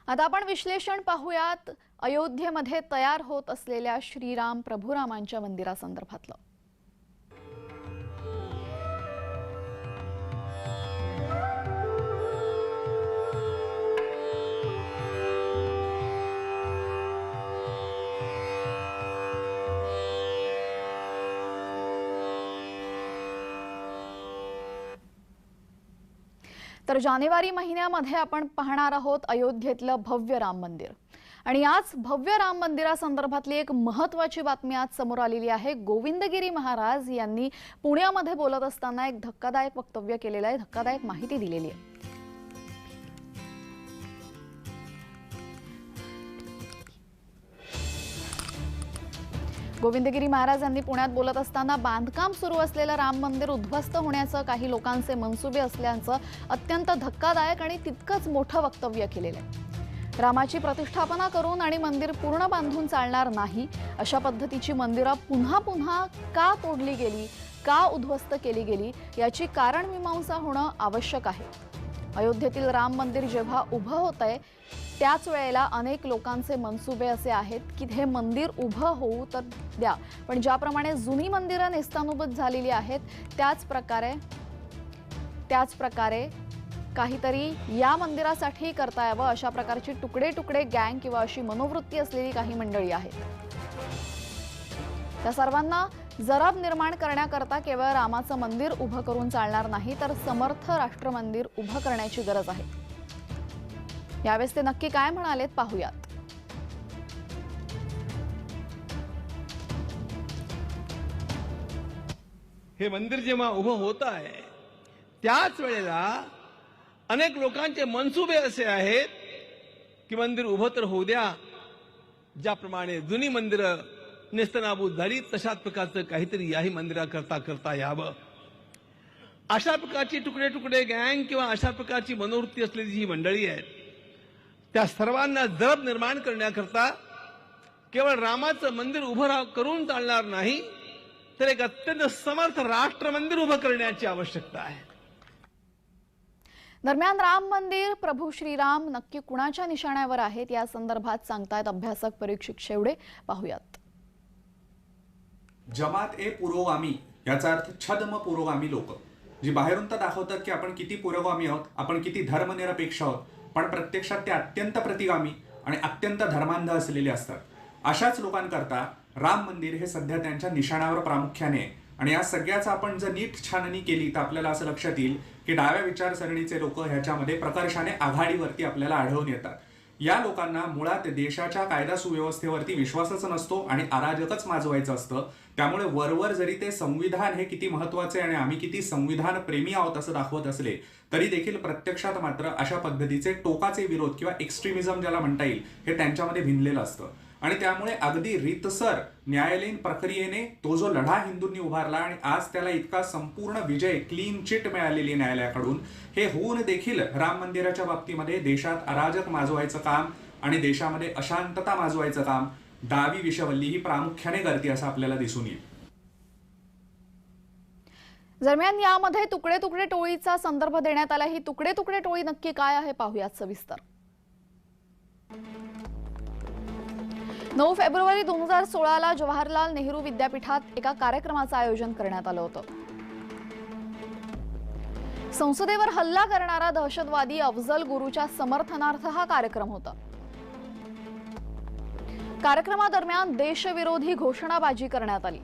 आता आपण विश्लेषण पाहूयात अयोध्येमध्ये तयार होत असलेल्या श्रीराम प्रभुरामांच्या मंदिरासंदर्भातलं। तर जानेवारी महिन्यामध्ये आपण पाहणार आहोत अयोध्येतलं भव्य राम मंदिर। आणि याच भव्य राम मंदिरासंदर्भातली एक महत्त्वाची बातमी आज समोर आलेली आहे। गोविंदगिरी महाराज यांनी पुण्यामध्ये बोलत असताना एक धक्कादायक वक्तव्य केलेलं आहे, धक्कादायक माहिती दिलेली आहे। गोविंदगिरी महाराज यांनी पुण्यात बोलत असताना बांधकाम सुरू असलेलं राम मंदिर उद्ध्वस्त होण्याचं काही लोकांचे मनसुबे असल्याचं अत्यंत धक्कादायक आणि तितकंच मोठं वक्तव्य केलेलं आहे। रामाची प्रतिष्ठापना करून आणि मंदिर पूर्ण बांधून चालणार नाही, अशा पद्धतीची मंदिरं पुन्हा पुन्हा का तोडली गेली, का उद्ध्वस्त केली गेली याची कारणमीमांसा होणं आवश्यक आहे। अयोध्येतील राम मंदिर जेव्हा उभं होतंय त्याच वेळेला अनेक लोकांचे मनसुबे असे आहेत की हे मंदिर उभं होऊ तर द्या, पण ज्याप्रमाणे जुनी मंदिरं नेस्तानुबूत झालेली आहेत त्याच प्रकारे काहीतरी या मंदिरासाठी करता यावं अशा प्रकारची तुकडे तुकडे गँग किंवा अशी मनोवृत्ती असलेली काही मंडळी आहेत। त्या सर्वांना जरब निर्माण करण्याकरता केवळ रामाचं मंदिर उभं करून चालणार नाही, तर समर्थ राष्ट्र मंदिर उभं करण्याची गरज आहे। यावेळेस ते नक्की काय म्हणालेत पाहूयात। हे मंदिर जेव्हा उभं होत आहे त्याच वेळेला अनेक लोकांचे मनसुबे असे आहेत की मंदिर उभं तर होऊ द्या, ज्याप्रमाणे जुनी मंदिरं नेस्तनाबूत झाली तशाच प्रकारचं काहीतरी याही मंदिराकरता करता यावं। अशा प्रकारची तुकडे तुकडे गँग किंवा अशा प्रकारची मनोवृत्ती असलेली जी मंडळी आहेत त्या सर्वांना जरब निर्माण करण्याकरता केवळ रामाचं मंदिर उभं करून चालणार नाही, तर एक अत्यंत समर्थ राष्ट्र मंदिर उभं करण्याची आवश्यकता आहे। दरम्यान राम मंदिर प्रभू श्रीराम नक्की कुणाच्या निशाण्यावर आहेत या संदर्भात सांगतायत अभ्यासक परीक्षित शेवडे, पाहूयात। जमात ए पुरोगामी याचा अर्थ छद्म पुरोगामी लोक, जी बाहेरून तर दाखवतात की आपण किती पुरोगामी आहोत, आपण किती धर्मनिरपेक्ष आहोत, पण प्रत्यक्षात ते अत्यंत प्रतिगामी आणि अत्यंत धर्मांध असलेले असतात। अशाच लोकांकरता राम मंदिर हे सध्या त्यांच्या निशाणावर प्रामुख्याने आहे। आणि या सगळ्याचा आपण जर नीट छाननी केली तर आपल्याला असं लक्षात येईल की डाव्या विचारसरणीचे लोक ह्याच्यामध्ये प्रकर्षाने आघाडीवरती आपल्याला आढळून येतात। या लोकांना मुळात देशाच्या कायदा सुव्यवस्थेवरती विश्वासच नसतो आणि अराजकच माजवायचं असतं। त्यामुळे वरवर जरी ते संविधान हे किती महत्वाचे आणि आम्ही किती संविधान प्रेमी आहोत असं दाखवत असले तरी देखील प्रत्यक्षात मात्र अशा पद्धतीचे टोकाचे विरोध किंवा एक्स्ट्रीमिझम ज्याला म्हणता येईल हे त्यांच्यामध्ये भिनलेलं असतं। आणि त्यामुळे अगदी रीतसर न्यायालयीन प्रक्रियेने तो जो लढा हिंदूंनी उभारला आणि आज त्याला इतका संपूर्ण विजय क्लीन चिट मिळालेली न्यायालयाकडून, हे होऊन देखील राम मंदिराच्या बाबतीमध्ये देशात अराजक माजवायचं काम आणि देशामध्ये अशांतता माजवायचं काम डावी विषवल्ली ही प्रामुख्याने करते असं आपल्याला दिसून येईल। दरम्यान यामध्ये तुकडे तुकडे टोळीचा संदर्भ देण्यात आला। ही तुकडे तुकडे टोळी नक्की काय आहे पाहूयात सविस्तर। 9 फेब्रुवारी 2016 जवाहरलाल नेहरू विद्यापीठात एका कार्यक्रमाचं आयोजन करण्यात आलं होतं। संसदेवर हल्ला करणारा दहशतवादी अफजल गुरुच्या समर्थनार्थ हा कार्यक्रम होता। कार्यक्रमादरम्यान देशविरोधी घोषणाबाजी करण्यात आली।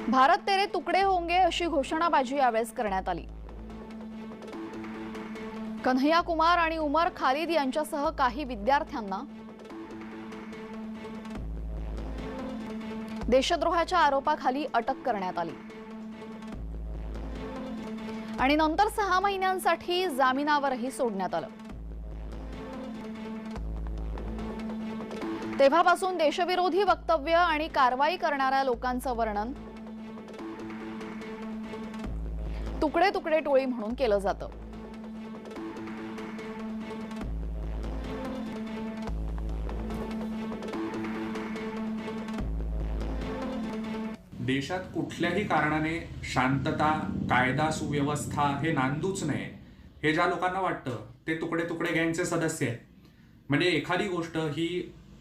भारत तेरे तुकडे होंगे अशी घोषणाबाजी यावेळेस करण्यात आली। कन्हैया कुमार आणि उमर खालिद यांच्यासह काही विद्यार्थ्यांना देशद्रोहाच्या आरोपाखाली अटक करण्यात आली आणि नंतर 6 महिन्यांसाठी जामिनावरही सोडण्यात आलं। तेव्हापासून देशविरोधी वक्तव्य आणि कारवाई करणाऱ्या लोकांचं वर्णन तुकडे तुकडे टोळी म्हणून केलं जातं। देशात कुठल्याही कारणाने शांतता, कायदा सुव्यवस्था हे नांदूच नये हे ज्या लोकांना वाटतं ते तुकडे तुकडे गँगचे सदस्य आहेत. म्हणजे एखादी गोष्ट ही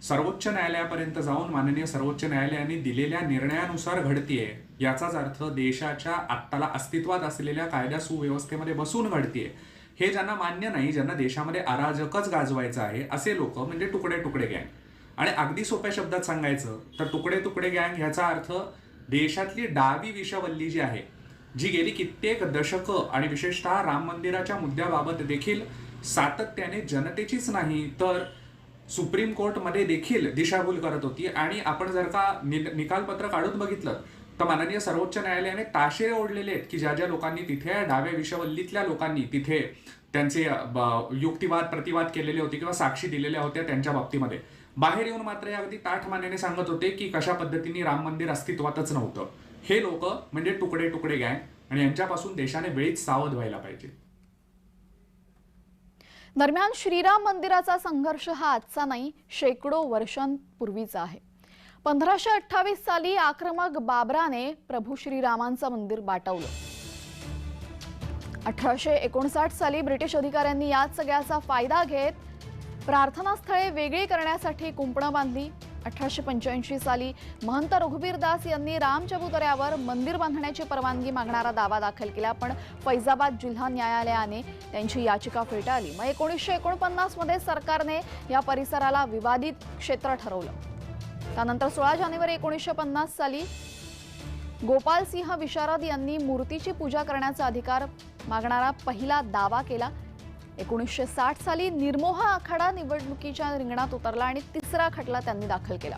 सर्वोच्च न्यायालयापर्यंत जाऊन माननीय सर्वोच्च न्यायालयाने दिलेल्या निर्णयानुसार घडतीये, याचाच अर्थ देशाच्या आत्ताला अस्तित्वात असलेल्या कायदा सुव्यवस्थेमध्ये बसून घडतीये. हे ज्यांना मान्य नाही, ज्यांना देशामध्ये अराजकच गाजवायचं आहे, असे लोक म्हणजे तुकडे तुकडे गँग. आणि अगदी सोप्या शब्दात सांगायचं तर तुकडे तुकडे गँग ह्याचा अर्थ देशातली डावी विषवल्ली जी आहे, जी गेली कित्येक दशकं आणि विशेषतः राम मंदिराच्या मुद्द्याबाबत देखील सातत्याने जनतेचीच नाही तर सुप्रीम कोर्टमध्ये देखील दिशाभूल करत होती. आणि आपण जर का निकालपत्र काढून बघितलं तर माननीय सर्वोच्च न्यायालयाने ताशे ओढलेले आहेत की ज्या ज्या लोकांनी तिथे, डाव्या विषवल्लीतल्या लोकांनी तिथे त्यांचे युक्तिवाद प्रतिवाद केलेले होते किंवा साक्षी दिलेल्या होत्या, त्यांच्या बाबतीमध्ये बाहेर येऊन मात्र हे अगदी ताठमानेने सांगत होते की कशा पद्धतीने राम मंदिर अस्तित्वातच नव्हतं. हे लोक म्हणजे तुकडे तुकडे गँग आणि यांच्यापासून देशाने वेळीच सावध व्हायला पाहिजे. दरम्यान श्रीराम मंदिराचा संघर्ष हा आजचा नाही, शेकडो वर्षांपूर्वीचा आहे. 1528 साली आक्रमक बाबराने प्रभू श्रीरामांचं मंदिर बाटवलं. 1859 साली ब्रिटिश अधिकाऱ्यांनी याच सगळ्याचा फायदा घेत प्रार्थनास्थळे वेगळी करण्यासाठी कुंपणं बांधली. 1885 साली महंत रघुबीर दास यांनी राम चबुतऱ्यावर मंदिर बांधण्याची परवानगी मागणारा दावा दाखल केला, पण फैजाबाद जिल्हा न्यायालयाने त्यांची याचिका फेटाळली. मग 1949 मध्ये सरकारने या परिसराला विवादित क्षेत्र ठरवलं. त्यानंतर 16 जानेवारी 1950 साली गोपालसिंह विशारद यांनी मूर्तीची पूजा करण्याचा अधिकार मागणारा पहिला दावा केला. 1960 साली निर्मोह आखाडा निवडणुकीच्या रिंगणात उतरला आणि तिसरा खटला त्यांनी दाखल केला.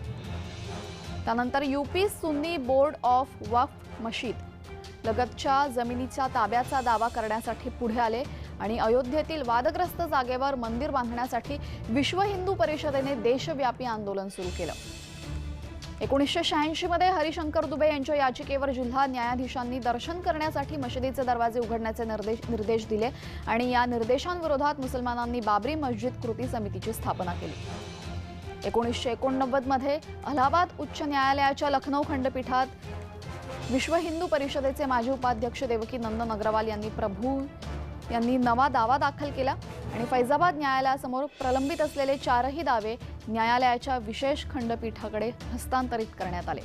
त्यानंतर यूपी सुन्नी बोर्ड ऑफ वक्फ मशीद लगतच्या जमिनीच्या ताब्याचा दावा करण्यासाठी पुढे आले आणि अयोध्येतील वादग्रस्त जागेवर मंदिर बांधण्यासाठी विश्व हिंदू परिषदेने देशव्यापी आंदोलन सुरू केलं. 1986 मध्ये हरिशंकर दुबे यांच्या याचिकेवर जिल्हा न्यायाधीशांनी दर्शन करण्यासाठी मशिदीचे दरवाजे उघडण्याचे निर्देश दिले आणि या निर्देशांविरोधात मुसलमानांनी बाबरी मस्जिद कृती समितीची स्थापना केली. 1989 मध्ये अलाहाबाद उच्च न्यायालयाच्या लखनौ खंडपीठात विश्व हिंदू परिषदेचे माजी उपाध्यक्ष देवकी नंदन अग्रवाल यांनी नवा दावा दाखल केला आणि फैजाबाद न्यायालयासमोर प्रलंबित असलेले 4ही दावे न्यायालयाच्या विशेष खंडपीठाकडे हस्तांतरित करण्यात आले.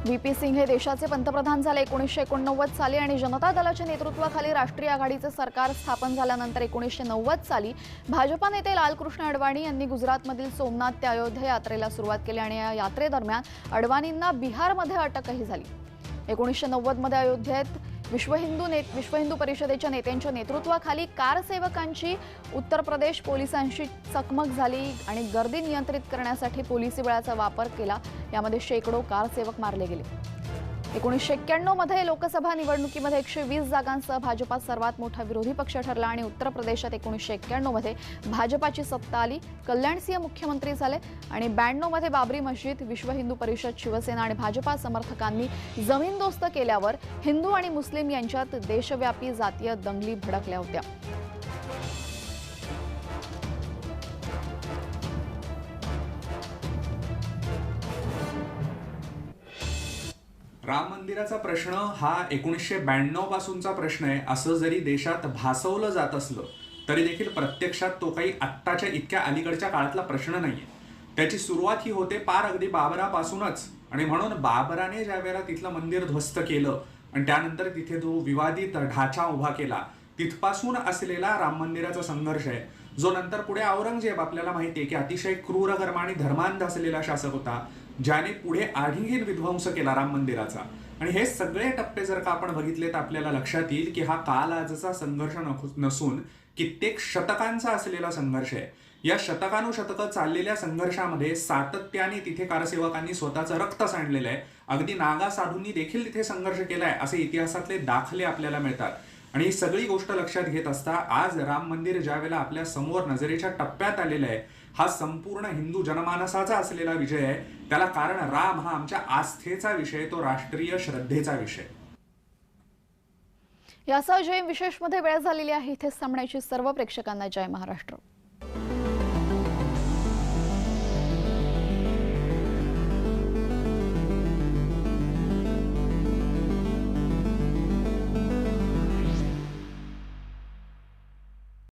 व्ही.पी. सिंग हे देशाचे पंतप्रधान झाले 1989 साली आणि जनता दलाच्या नेतृत्वाखाली राष्ट्रीय आघाडीचे सरकार स्थापन झाल्यानंतर 1990 साली भाजपा नेते लालकृष्ण अडवाणी यांनी गुजरातमधील सोमनाथ ते अयोध्या यात्रेला सुरुवात केली आणि या यात्रेदरम्यान अडवाणींना बिहारमध्ये अटकही झाली. 1990 मध्ये अयोध्येत विश्व हिंदू परिषदेच्या नेत्यांच्या नेतृत्वाखाली कारसेवकांची उत्तर प्रदेश पोलिसांशी चकमक झाली आणि गर्दी नियंत्रित करण्यासाठी पोलिसी बळाचा वापर केला. यामध्ये शेकडो कारसेवक मारले गेले. 1991 मध्ये लोकसभा निवडणुकीमध्ये 120 जागांसह भाजपा सर्वात मोठा विरोधी पक्ष ठरला आणि उत्तर प्रदेशात 1991 मध्ये भाजपाची सत्ता आली. कल्याणसिंह मुख्यमंत्री झाले आणि 92 मध्ये बाबरी मस्जिद विश्व हिंदू परिषद, शिवसेना आणि भाजपा समर्थकांनी जमीनदोस्त केल्यावर हिंदू आणि मुस्लिम यांच्यात देशव्यापी जातीय दंगली भडकल्या होत्या. राम मंदिराचा प्रश्न हा 1992 पासूनचा प्रश्न आहे असं जरी देशात भासवलं जात असलं तरी देखील प्रत्यक्षात तो काही आत्ताच्या इतक्या अलीकडच्या काळातला प्रश्न नाहीये. त्याची सुरुवात ही होते पार अगदी बाबरापासूनच. आणि म्हणून बाबराने ज्या वेळेला तिथलं मंदिर ध्वस्त केलं आणि त्यानंतर तिथे जो विवादित ढाचा उभा केला तिथपासून असलेला राम मंदिराचा संघर्ष आहे, जो नंतर पुढे औरंगजेब आपल्याला माहिती आहे की अतिशय क्रूरकर्म आणि धर्मांध असलेला शासक होता, ज्याने पुढे आणखीन विध्वंस केला राम मंदिराचा. आणि हे सगळे टप्पे जर का आपण बघितले तर आपल्याला लक्षात येईल की हा काल आजचा संघर्ष नसून कित्येक शतकांचा असलेला संघर्ष आहे. या शतकानुशतकं चाललेल्या संघर्षामध्ये सातत्याने तिथे कारसेवकांनी स्वतःचं रक्त सांडलेलं आहे. अगदी नागा साधूंनी देखील तिथे संघर्ष केलाय असे इतिहासातले दाखले आपल्याला मिळतात. आणि ही सगळी गोष्ट लक्षात घेत असता आज राम मंदिर ज्या वेळेला आपल्या समोर नजरेच्या टप्प्यात आलेलं आहे, हा संपूर्ण हिंदू जनमानसाचा असलेला विजय आहे. त्याला कारण राम हा आमच्या आस्थेचा विषय, तो राष्ट्रीय श्रद्धेचा विषय. यासह जय विशेषमध्ये वेळ झालेली आहे. इथेच थांबण्याची सर्व प्रेक्षकांना जय महाराष्ट्र.